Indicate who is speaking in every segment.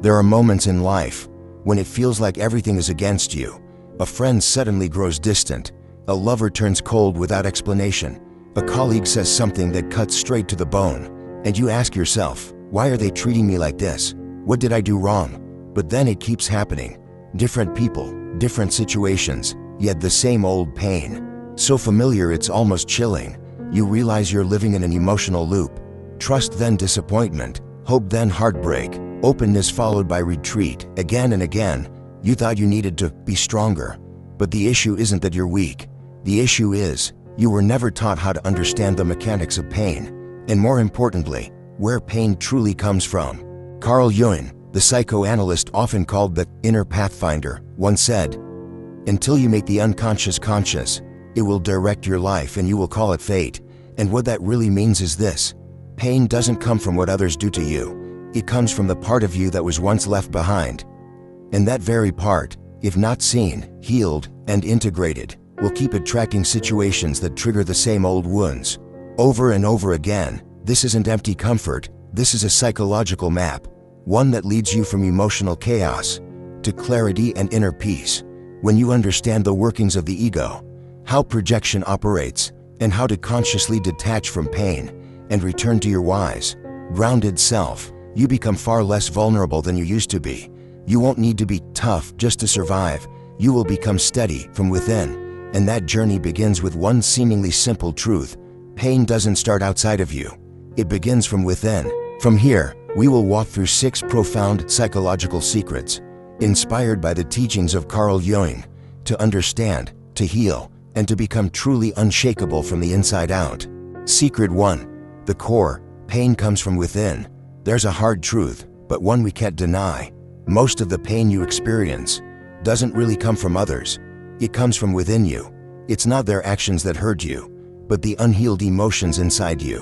Speaker 1: There are moments in life when it feels like everything is against you. A friend suddenly grows distant. A lover turns cold without explanation. A colleague says something that cuts straight to the bone. And you ask yourself, why are they treating me like this? What did I do wrong? But then it keeps happening. Different people, different situations, yet the same old pain. So familiar it's almost chilling. You realize you're living in an emotional loop. Trust then disappointment, hope then heartbreak, openness followed by retreat, again and again. You thought you needed to be stronger. But the issue isn't that you're weak. The issue is, you were never taught how to understand the mechanics of pain. And more importantly, where pain truly comes from. Carl Jung, the psychoanalyst often called the inner pathfinder, once said, "Until you make the unconscious conscious, it will direct your life and you will call it fate." And what that really means is this: pain doesn't come from what others do to you. It comes from the part of you that was once left behind. And that very part, if not seen, healed, and integrated, will keep attracting situations that trigger the same old wounds. Over and over again. This isn't empty comfort, this is a psychological map. One that leads you from emotional chaos to clarity and inner peace. When you understand the workings of the ego, how projection operates, and how to consciously detach from pain and return to your wise, grounded self, you become far less vulnerable than you used to be. You won't need to be tough just to survive. You will become steady from within. And that journey begins with one seemingly simple truth: pain doesn't start outside of you. It begins from within. From here, we will walk through 6 profound psychological secrets, inspired by the teachings of Carl Jung, to understand, to heal, and to become truly unshakable from the inside out. Secret 1. The core: pain comes from within. There's a hard truth, but one we can't deny. Most of the pain you experience doesn't really come from others. It comes from within you. It's not their actions that hurt you, but the unhealed emotions inside you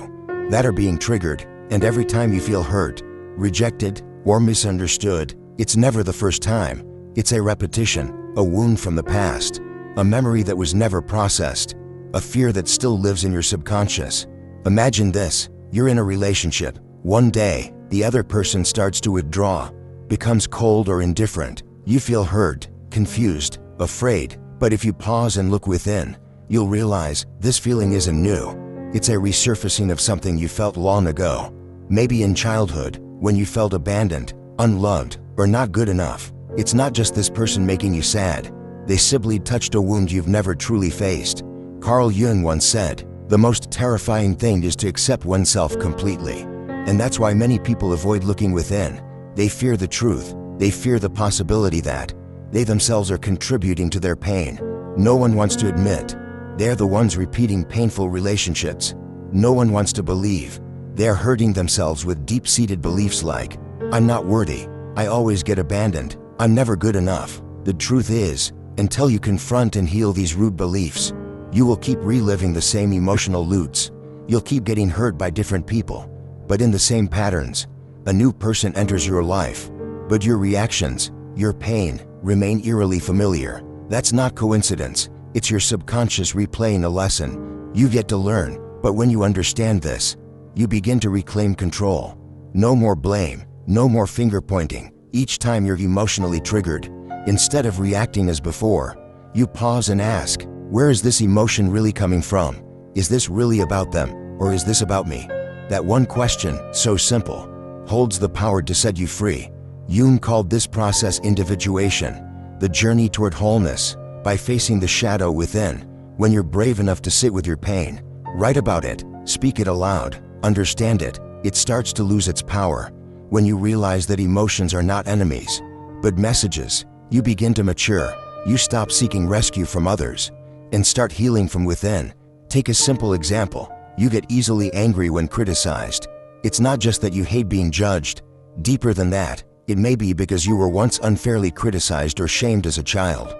Speaker 1: that are being triggered. And every time you feel hurt, rejected, or misunderstood, it's never the first time. It's a repetition, a wound from the past, a memory that was never processed, a fear that still lives in your subconscious. Imagine this: you're in a relationship. One day, the other person starts to withdraw, becomes cold or indifferent. You feel hurt, confused, afraid. But if you pause and look within, you'll realize this feeling isn't new. It's a resurfacing of something you felt long ago. Maybe in childhood, when you felt abandoned, unloved, or not good enough. It's not just this person making you sad. They simply touched a wound you've never truly faced. Carl Jung once said, "The most terrifying thing is to accept oneself completely." And that's why many people avoid looking within. They fear the truth. They fear the possibility that they themselves are contributing to their pain. No one wants to admit they're the ones repeating painful relationships. No one wants to believe they're hurting themselves with deep-seated beliefs like, "I'm not worthy. I always get abandoned. I'm never good enough." The truth is, until you confront and heal these root beliefs, you will keep reliving the same emotional loops. You'll keep getting hurt by different people, but in the same patterns. A new person enters your life, but your reactions, your pain, remain eerily familiar. That's not coincidence. It's your subconscious replaying a lesson you've yet to learn. But when you understand this, you begin to reclaim control. No more blame, no more finger pointing. Each time you're emotionally triggered, instead of reacting as before, you pause and ask, where is this emotion really coming from? Is this really about them, or is this about me? That one question, so simple, holds the power to set you free. Jung called this process individuation, the journey toward wholeness. By facing the shadow within, when you're brave enough to sit with your pain, write about it, speak it aloud, understand it, it starts to lose its power. When you realize that emotions are not enemies, but messages, you begin to mature. You stop seeking rescue from others and start healing from within. Take a simple example. You get easily angry when criticized. It's not just that you hate being judged. Deeper than that, it may be because you were once unfairly criticized or shamed as a child,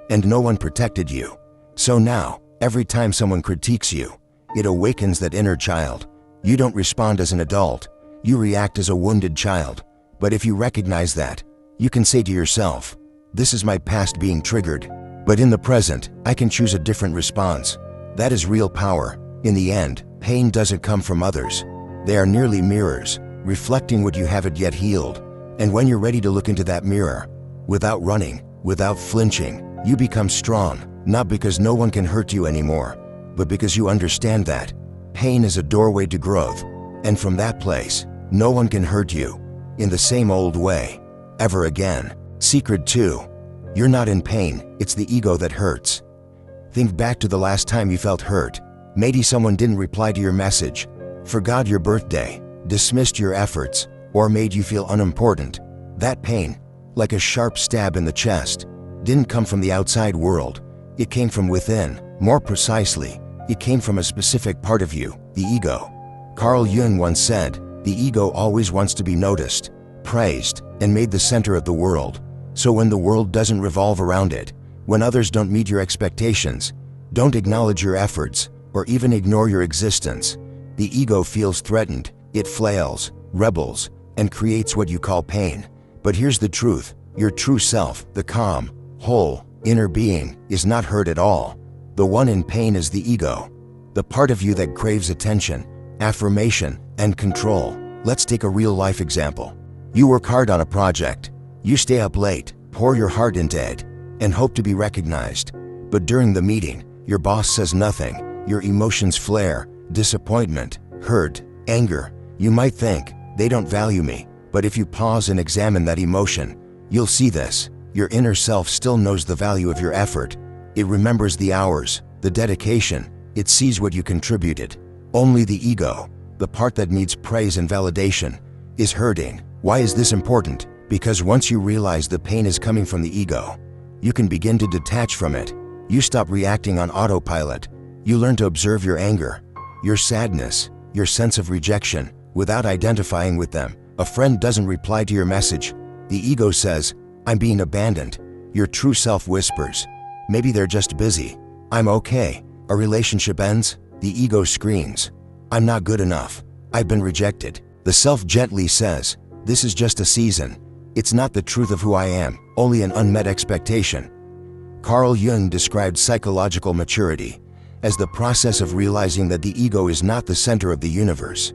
Speaker 1: and no one protected you. So now, every time someone critiques you, it awakens that inner child. You don't respond as an adult, you react as a wounded child. But if you recognize that, you can say to yourself, "This is my past being triggered, but in the present, I can choose a different response." That is real power. In the end, pain doesn't come from others. They are merely mirrors, reflecting what you haven't yet healed. And when you're ready to look into that mirror, without running, without flinching, you become strong, not because no one can hurt you anymore, but because you understand that pain is a doorway to growth, and from that place, no one can hurt you in the same old way, ever again. Secret 2. You're not in pain, it's the ego that hurts. Think back to the last time you felt hurt. Maybe someone didn't reply to your message, forgot your birthday, dismissed your efforts, or made you feel unimportant. That pain, like a sharp stab in the chest, didn't come from the outside world. It came from within. More precisely, it came from a specific part of you, the ego. Carl Jung once said, the ego always wants to be noticed, praised, and made the center of the world. So when the world doesn't revolve around it, when others don't meet your expectations, don't acknowledge your efforts, or even ignore your existence, the ego feels threatened. It flails, rebels, and creates what you call pain. But here's the truth. Your true self, the calm, whole, inner being, is not hurt at all. The one in pain is the ego, the part of you that craves attention, affirmation, and control. Let's take a real-life example. You work hard on a project. You stay up late, pour your heart into it, and hope to be recognized. But during the meeting, your boss says nothing. Your emotions flare, disappointment, hurt, anger. You might think, they don't value me. But if you pause and examine that emotion, you'll see this. Your inner self still knows the value of your effort. It remembers the hours, the dedication. It sees what you contributed. Only the ego, the part that needs praise and validation, is hurting. Why is this important? Because once you realize the pain is coming from the ego, you can begin to detach from it. You stop reacting on autopilot. You learn to observe your anger, your sadness, your sense of rejection, without identifying with them. A friend doesn't reply to your message. The ego says, I'm being abandoned. Your true self whispers, maybe they're just busy. I'm okay. A relationship ends. The ego screams, I'm not good enough. I've been rejected. The self gently says, this is just a season. It's not the truth of who I am, only an unmet expectation. Carl Jung described psychological maturity as the process of realizing that the ego is not the center of the universe,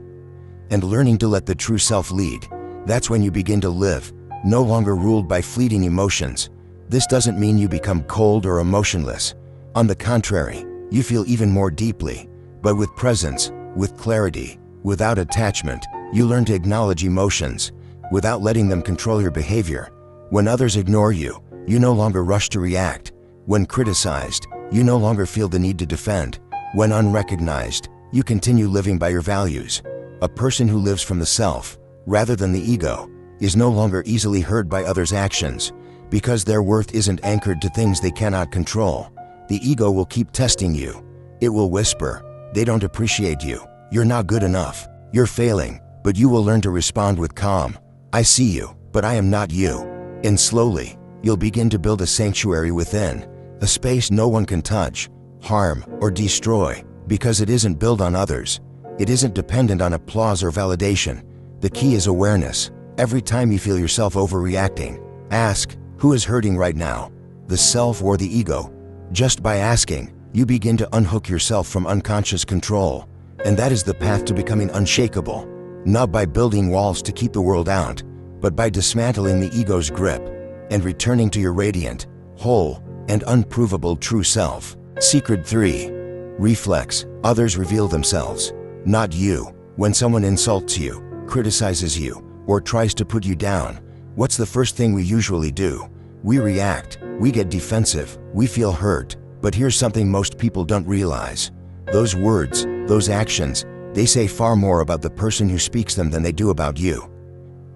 Speaker 1: and learning to let the true self lead. That's when you begin to live, no longer ruled by fleeting emotions. This doesn't mean you become cold or emotionless. On the contrary, you feel even more deeply, but with presence, with clarity, without attachment. You learn to acknowledge emotions without letting them control your behavior. When others ignore you, you no longer rush to react. When criticized, you no longer feel the need to defend. When unrecognized, you continue living by your values. A person who lives from the self, rather than the ego, is no longer easily hurt by others' actions, because their worth isn't anchored to things they cannot control. The ego will keep testing you. It will whisper, they don't appreciate you. You're not good enough. You're failing. But you will learn to respond with calm. I see you, but I am not you. And slowly, you'll begin to build a sanctuary within, a space no one can touch, harm, or destroy, because it isn't built on others. It isn't dependent on applause or validation. The key is awareness. Every time you feel yourself overreacting, ask, who is hurting right now? The self or the ego? Just by asking, you begin to unhook yourself from unconscious control. And that is the path to becoming unshakable. Not by building walls to keep the world out, but by dismantling the ego's grip and returning to your radiant, whole, and unprovable true self. Secret 3. Reflex. Others reveal themselves, not you. When someone insults you, criticizes you, or tries to put you down, what's the first thing we usually do? We react, we get defensive, we feel hurt. But here's something most people don't realize. Those words, those actions, they say far more about the person who speaks them than they do about you.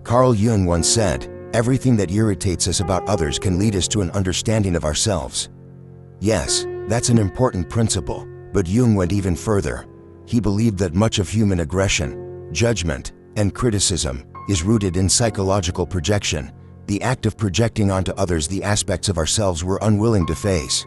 Speaker 1: Carl Jung once said, everything that irritates us about others can lead us to an understanding of ourselves. Yes, that's an important principle, but Jung went even further. He believed that much of human aggression, judgment, and criticism is rooted in psychological projection, the act of projecting onto others the aspects of ourselves we're unwilling to face.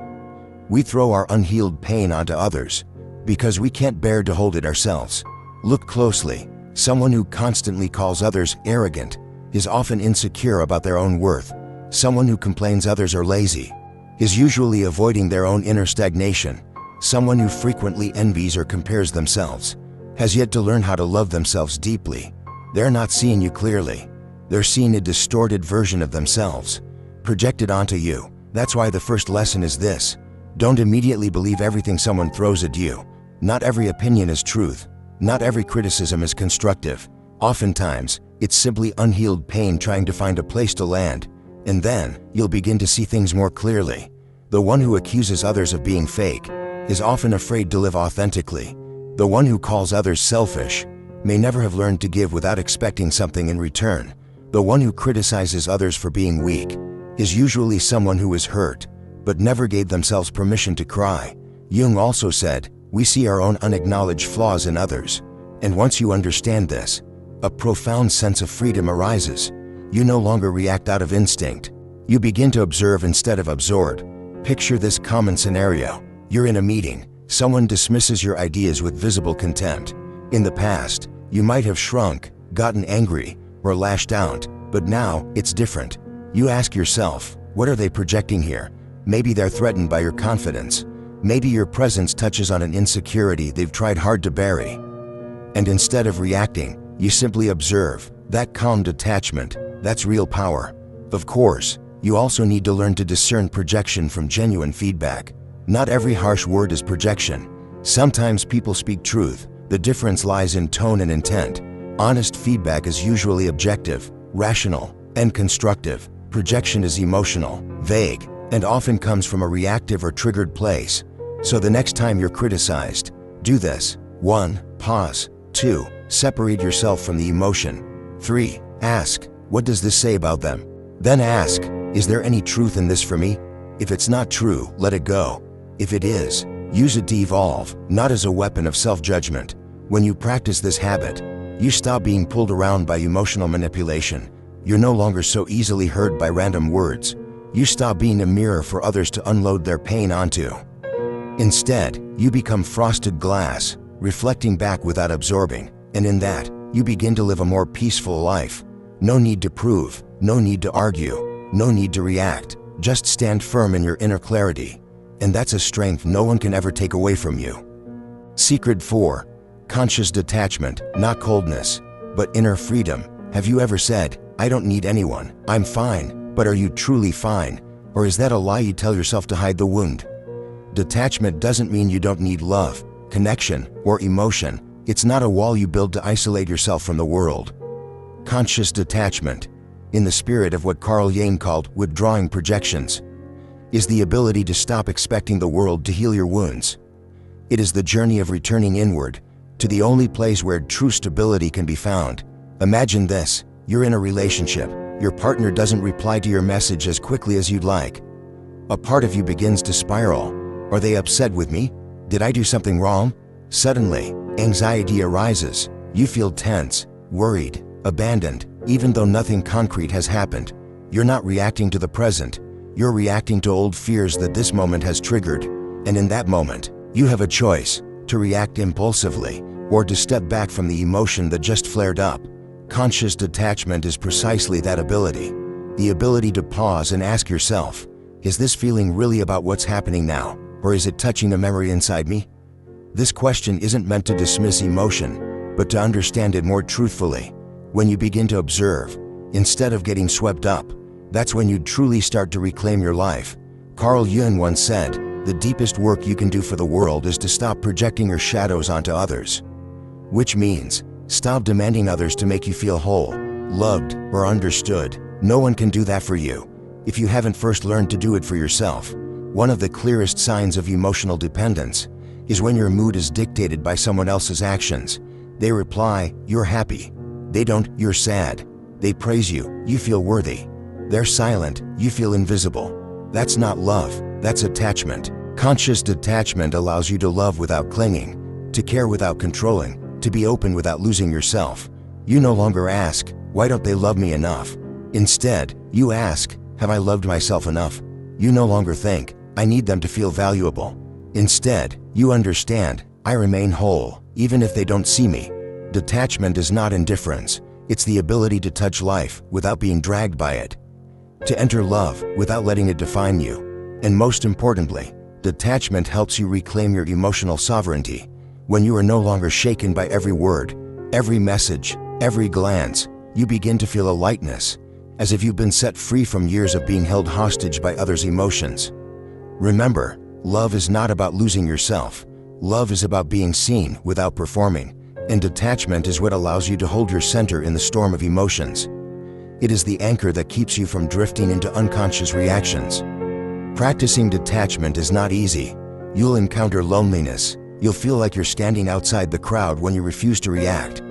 Speaker 1: We throw our unhealed pain onto others, because we can't bear to hold it ourselves. Look closely. Someone who constantly calls others arrogant is often insecure about their own worth. Someone who complains others are lazy is usually avoiding their own inner stagnation. Someone who frequently envies or compares themselves has yet to learn how to love themselves deeply. They're not seeing you clearly. They're seeing a distorted version of themselves, projected onto you. That's why the first lesson is this: don't immediately believe everything someone throws at you. Not every opinion is truth. Not every criticism is constructive. Oftentimes, it's simply unhealed pain trying to find a place to land. And then, you'll begin to see things more clearly. The one who accuses others of being fake is often afraid to live authentically. The one who calls others selfish may never have learned to give without expecting something in return. The one who criticizes others for being weak is usually someone who is hurt, but never gave themselves permission to cry. Jung also said, we see our own unacknowledged flaws in others. And once you understand this, a profound sense of freedom arises. You no longer react out of instinct. You begin to observe instead of absorb. Picture this common scenario. You're in a meeting. Someone dismisses your ideas with visible contempt. In the past, you might have shrunk, gotten angry, or lashed out, but now it's different. You ask yourself, what are they projecting here? Maybe they're threatened by your confidence. Maybe your presence touches on an insecurity they've tried hard to bury. And instead of reacting, you simply observe. That calm detachment, that's real power. Of course, you also need to learn to discern projection from genuine feedback. Not every harsh word is projection. Sometimes people speak truth. The difference lies in tone and intent. Honest feedback is usually objective, rational, and constructive. Projection is emotional, vague, and often comes from a reactive or triggered place. So the next time you're criticized, do this. 1. Pause. 2. Separate yourself from the emotion. 3. Ask, what does this say about them? Then ask, is there any truth in this for me? If it's not true, let it go. If it is, use it to evolve, not as a weapon of self-judgment. When you practice this habit, you stop being pulled around by emotional manipulation. You're no longer so easily hurt by random words. You stop being a mirror for others to unload their pain onto. Instead, you become frosted glass, reflecting back without absorbing, and in that, you begin to live a more peaceful life. No need to prove, no need to argue, no need to react. Just stand firm in your inner clarity. And that's a strength no one can ever take away from you. Secret 4. Conscious detachment, not coldness, but inner freedom. Have you ever said, I don't need anyone, I'm fine, but are you truly fine? Or is that a lie you tell yourself to hide the wound? Detachment doesn't mean you don't need love, connection, or emotion. It's not a wall you build to isolate yourself from the world. Conscious detachment, in the spirit of what Carl Jung called withdrawing projections, is the ability to stop expecting the world to heal your wounds. It is the journey of returning inward, to the only place where true stability can be found. Imagine this, you're in a relationship. Your partner doesn't reply to your message as quickly as you'd like. A part of you begins to spiral. Are they upset with me? Did I do something wrong? Suddenly, anxiety arises. You feel tense, worried, abandoned, even though nothing concrete has happened. You're not reacting to the present. You're reacting to old fears that this moment has triggered. And in that moment, you have a choice, to react impulsively, or to step back from the emotion that just flared up. Conscious detachment is precisely that ability. The ability to pause and ask yourself, is this feeling really about what's happening now, or is it touching a memory inside me? This question isn't meant to dismiss emotion, but to understand it more truthfully. When you begin to observe, instead of getting swept up, that's when you truly start to reclaim your life. Carl Jung once said, the deepest work you can do for the world is to stop projecting your shadows onto others. Which means, stop demanding others to make you feel whole, loved, or understood. No one can do that for you if you haven't first learned to do it for yourself. One of the clearest signs of emotional dependence is when your mood is dictated by someone else's actions. They reply, you're happy. They don't, you're sad. They praise you, you feel worthy. They're silent, you feel invisible. That's not love, that's attachment. Conscious detachment allows you to love without clinging, to care without controlling, to be open without losing yourself. You no longer ask, why don't they love me enough? Instead, you ask, have I loved myself enough? You no longer think, I need them to feel valuable. Instead, you understand, I remain whole, even if they don't see me. Detachment is not indifference. It's the ability to touch life without being dragged by it, to enter love without letting it define you. And most importantly, detachment helps you reclaim your emotional sovereignty. When you are no longer shaken by every word, every message, every glance, you begin to feel a lightness, as if you've been set free from years of being held hostage by others' emotions. Remember, love is not about losing yourself. Love is about being seen without performing, and detachment is what allows you to hold your center in the storm of emotions. It is the anchor that keeps you from drifting into unconscious reactions. Practicing detachment is not easy. You'll encounter loneliness. You'll feel like you're standing outside the crowd when you refuse to react.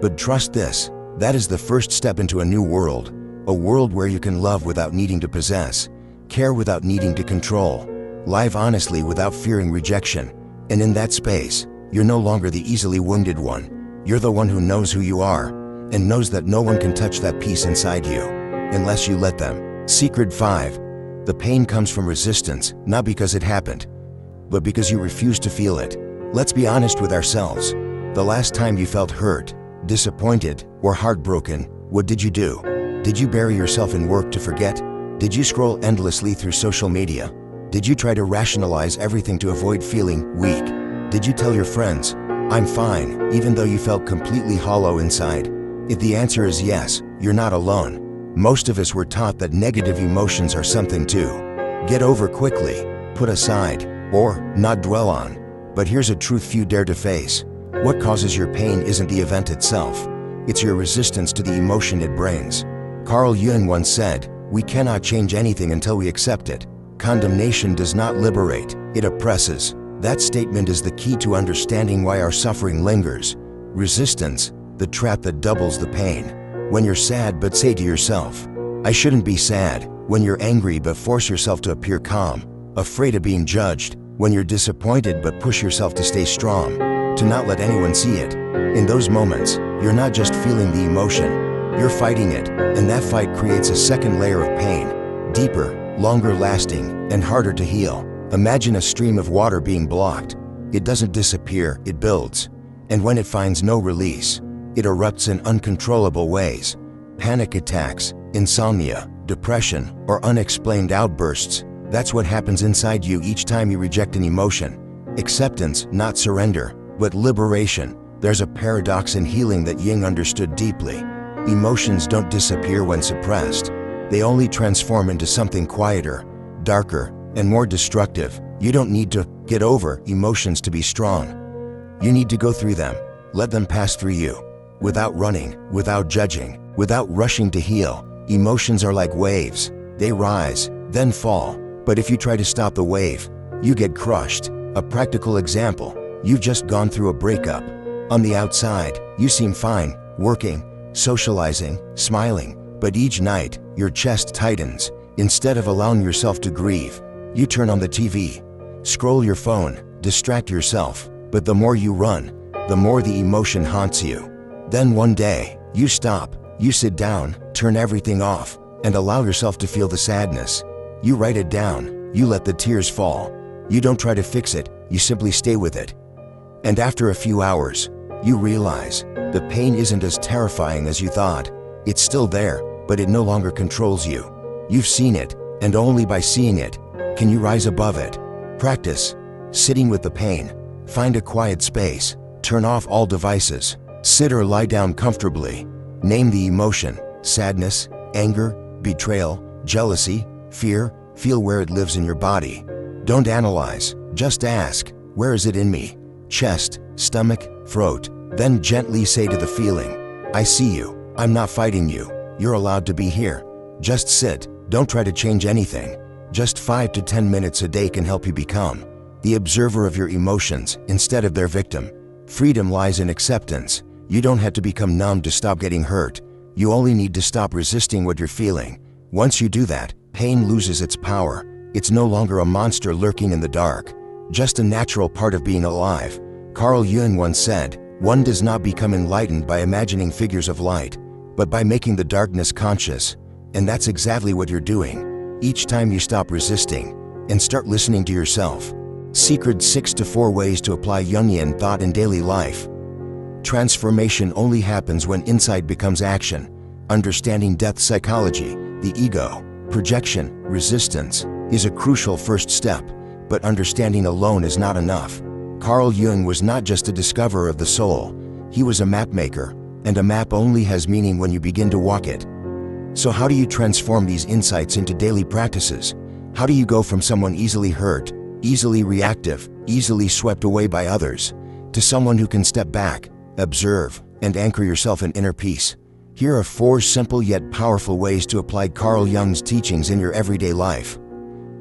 Speaker 1: But trust this, that is the first step into a new world, a world where you can love without needing to possess, care without needing to control, live honestly without fearing rejection. And in that space, you're no longer the easily wounded one. You're the one who knows who you are, and knows that no one can touch that peace inside you, unless you let them. Secret 5. The pain comes from resistance, not because it happened, but because you refuse to feel it. Let's be honest with ourselves. The last time you felt hurt, disappointed, or heartbroken, what did you do? Did you bury yourself in work to forget? Did you scroll endlessly through social media? Did you try to rationalize everything to avoid feeling weak? Did you tell your friends, "I'm fine," even though you felt completely hollow inside? If the answer is yes, you're not alone. Most of us were taught that negative emotions are something to get over quickly, put aside, or not dwell on. But here's a truth few dare to face. What causes your pain isn't the event itself. It's your resistance to the emotion it brings. Carl Jung once said, "We cannot change anything until we accept it." Condemnation does not liberate, it oppresses. That statement is the key to understanding why our suffering lingers. Resistance, the trap that doubles the pain. When you're sad but say to yourself, "I shouldn't be sad." When you're angry but force yourself to appear calm. Afraid of being judged. When you're disappointed but push yourself to stay strong, to not let anyone see it. In those moments, you're not just feeling the emotion, you're fighting it, and that fight creates a second layer of pain. Deeper, longer lasting, and harder to heal. Imagine a stream of water being blocked. It doesn't disappear, it builds. And when it finds no release, it erupts in uncontrollable ways. Panic attacks, insomnia, depression, or unexplained outbursts. That's what happens inside you each time you reject an emotion. Acceptance, not surrender, but liberation. There's a paradox in healing that Jung understood deeply. Emotions don't disappear when suppressed. They only transform into something quieter, darker, and more destructive. You don't need to get over emotions to be strong. You need to go through them. Let them pass through you. Without running, without judging, without rushing to heal. Emotions are like waves. They rise, then fall. But if you try to stop the wave, you get crushed. A practical example, you've just gone through a breakup. On the outside, you seem fine, working, socializing, smiling. But each night, your chest tightens. Instead of allowing yourself to grieve, you turn on the TV, scroll your phone, distract yourself. But the more you run, the more the emotion haunts you. Then one day, you stop, you sit down, turn everything off, and allow yourself to feel the sadness. You write it down, you let the tears fall. You don't try to fix it, you simply stay with it. And after a few hours, you realize the pain isn't as terrifying as you thought. It's still there, but it no longer controls you. You've seen it, and only by seeing it can you rise above it. Practice sitting with the pain. Find a quiet space, turn off all devices, sit or lie down comfortably. Name the emotion, sadness, anger, betrayal, jealousy, fear. Feel where it lives in your body. Don't analyze, just ask, where is it in me? Chest, stomach, throat. Then gently say to the feeling, "I see you, I'm not fighting you, you're allowed to be here." Just sit, don't try to change anything. Just 5 to 10 minutes a day can help you become the observer of your emotions instead of their victim. Freedom lies in acceptance. You don't have to become numb to stop getting hurt. You only need to stop resisting what you're feeling. Once you do that, pain loses its power. It's no longer a monster lurking in the dark, just a natural part of being alive. Carl Jung once said, "One does not become enlightened by imagining figures of light, but by making the darkness conscious." And that's exactly what you're doing. Each time you stop resisting and start listening to yourself. Secret 6 to 4 ways to apply Jungian thought in daily life. Transformation only happens when insight becomes action. Understanding depth psychology, the ego, projection, resistance, is a crucial first step, but understanding alone is not enough. Carl Jung was not just a discoverer of the soul, he was a mapmaker, and a map only has meaning when you begin to walk it. So how do you transform these insights into daily practices? How do you go from someone easily hurt, easily reactive, easily swept away by others, to someone who can step back, observe, and anchor yourself in inner peace? Here are 4 simple yet powerful ways to apply Carl Jung's teachings in your everyday life,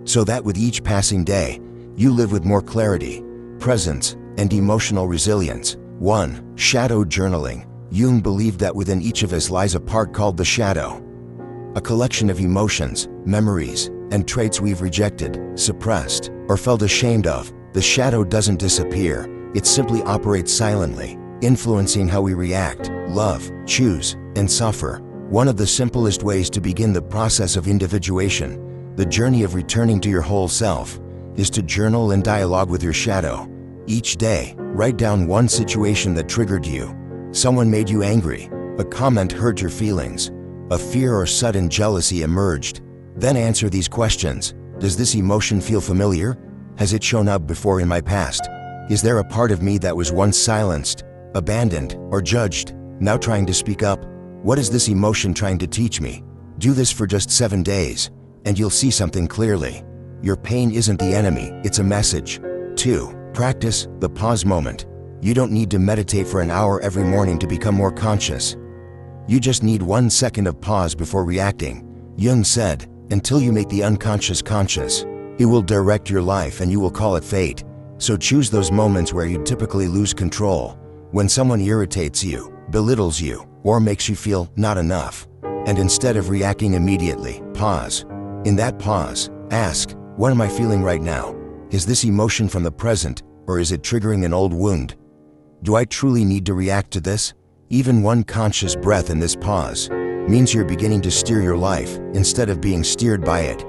Speaker 1: so that with each passing day, you live with more clarity, presence, and emotional resilience. 1. Shadow journaling. Jung believed that within each of us lies a part called the shadow, a collection of emotions, memories, and traits we've rejected, suppressed, or felt ashamed of. The shadow doesn't disappear, it simply operates silently, influencing how we react, love, choose, and suffer. One of the simplest ways to begin the process of individuation, the journey of returning to your whole self, is to journal and dialogue with your shadow. Each day, write down one situation that triggered you. Someone made you angry, a comment hurt your feelings, a fear or sudden jealousy emerged. Then answer these questions. Does this emotion feel familiar? Has it shown up before in my past? Is there a part of me that was once silenced, abandoned, or judged, now trying to speak up? What is this emotion trying to teach me? Do this for just 7 days, and you'll see something clearly. Your pain isn't the enemy, it's a message. 2. Practice the pause moment. You don't need to meditate for an hour every morning to become more conscious. You just need 1 second of pause before reacting. Jung said, until you make the unconscious conscious, it will direct your life and you will call it fate. So choose those moments where you typically lose control. When someone irritates you, belittles you, or makes you feel not enough. And instead of reacting immediately, pause. In that pause, ask, what am I feeling right now? Is this emotion from the present, or is it triggering an old wound? Do I truly need to react to this? Even 1 conscious breath in this pause means you're beginning to steer your life instead of being steered by it.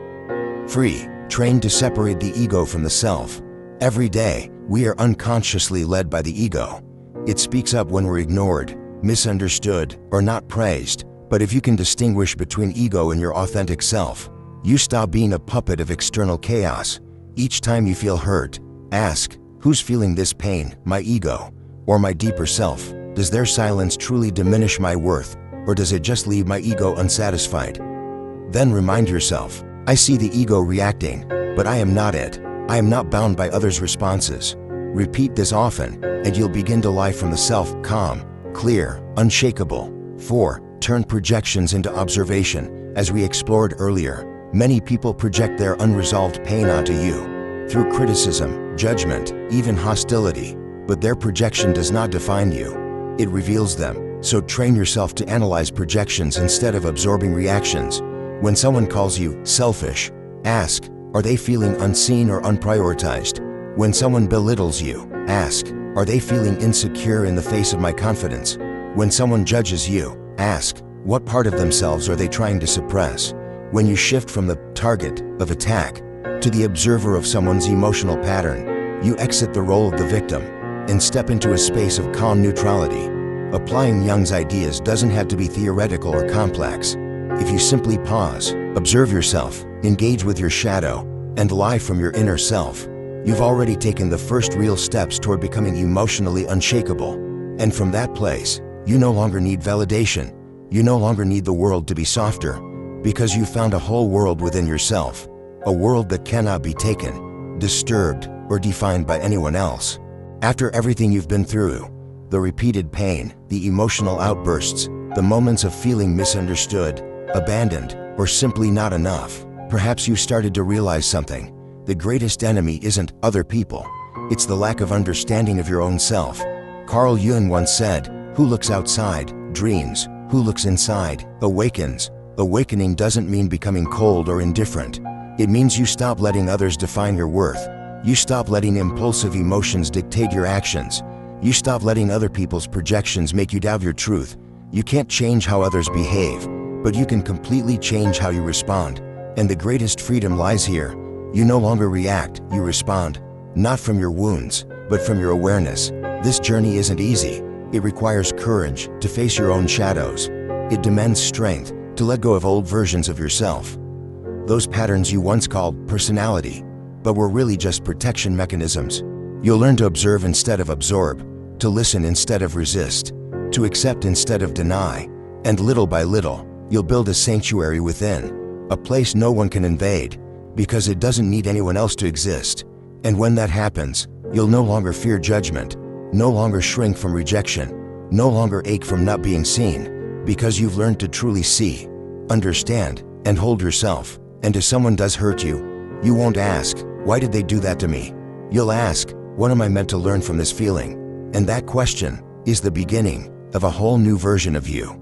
Speaker 1: 3. Train to separate the ego from the self. Every day, we are unconsciously led by the ego. It speaks up when we're ignored, misunderstood, or not praised. But if you can distinguish between ego and your authentic self, you stop being a puppet of external chaos. Each time you feel hurt, ask, who's feeling this pain, my ego, or my deeper self? Does their silence truly diminish my worth, or does it just leave my ego unsatisfied? Then remind yourself, I see the ego reacting, but I am not it. I am not bound by others' responses. Repeat this often, and you'll begin to live from the self, calm, clear, unshakable. 4. Turn projections into observation. As we explored earlier, many people project their unresolved pain onto you, through criticism, judgment, even hostility. But their projection does not define you. It reveals them. So train yourself to analyze projections instead of absorbing reactions. When someone calls you selfish, ask, are they feeling unseen or unprioritized? When someone belittles you, ask, are they feeling insecure in the face of my confidence? When someone judges you, ask, what part of themselves are they trying to suppress? When you shift from the target of attack to the observer of someone's emotional pattern, you exit the role of the victim and step into a space of calm neutrality. Applying Jung's ideas doesn't have to be theoretical or complex. If you simply pause, observe yourself, engage with your shadow, and live from your inner self, you've already taken the first real steps toward becoming emotionally unshakable. And from that place, you no longer need validation. You no longer need the world to be softer, because you found a whole world within yourself, a world that cannot be taken, disturbed, or defined by anyone else. After everything you've been through, the repeated pain, the emotional outbursts, the moments of feeling misunderstood, abandoned, or simply not enough, perhaps you started to realize something. The greatest enemy isn't other people. It's the lack of understanding of your own self. Carl Jung once said, who looks outside, dreams. Who looks inside, awakens. Awakening doesn't mean becoming cold or indifferent. It means you stop letting others define your worth. You stop letting impulsive emotions dictate your actions. You stop letting other people's projections make you doubt your truth. You can't change how others behave, but you can completely change how you respond. And the greatest freedom lies here. You no longer react, you respond. Not from your wounds, but from your awareness. This journey isn't easy. It requires courage to face your own shadows. It demands strength to let go of old versions of yourself. Those patterns you once called personality, but were really just protection mechanisms. You'll learn to observe instead of absorb, to listen instead of resist, to accept instead of deny, and little by little, you'll build a sanctuary within, a place no one can invade, because it doesn't need anyone else to exist. And when that happens, you'll no longer fear judgment, no longer shrink from rejection, no longer ache from not being seen, because you've learned to truly see, understand, and hold yourself. And if someone does hurt you, you won't ask, "Why did they do that to me?" You'll ask, "What am I meant to learn from this feeling?" And that question is the beginning of a whole new version of you.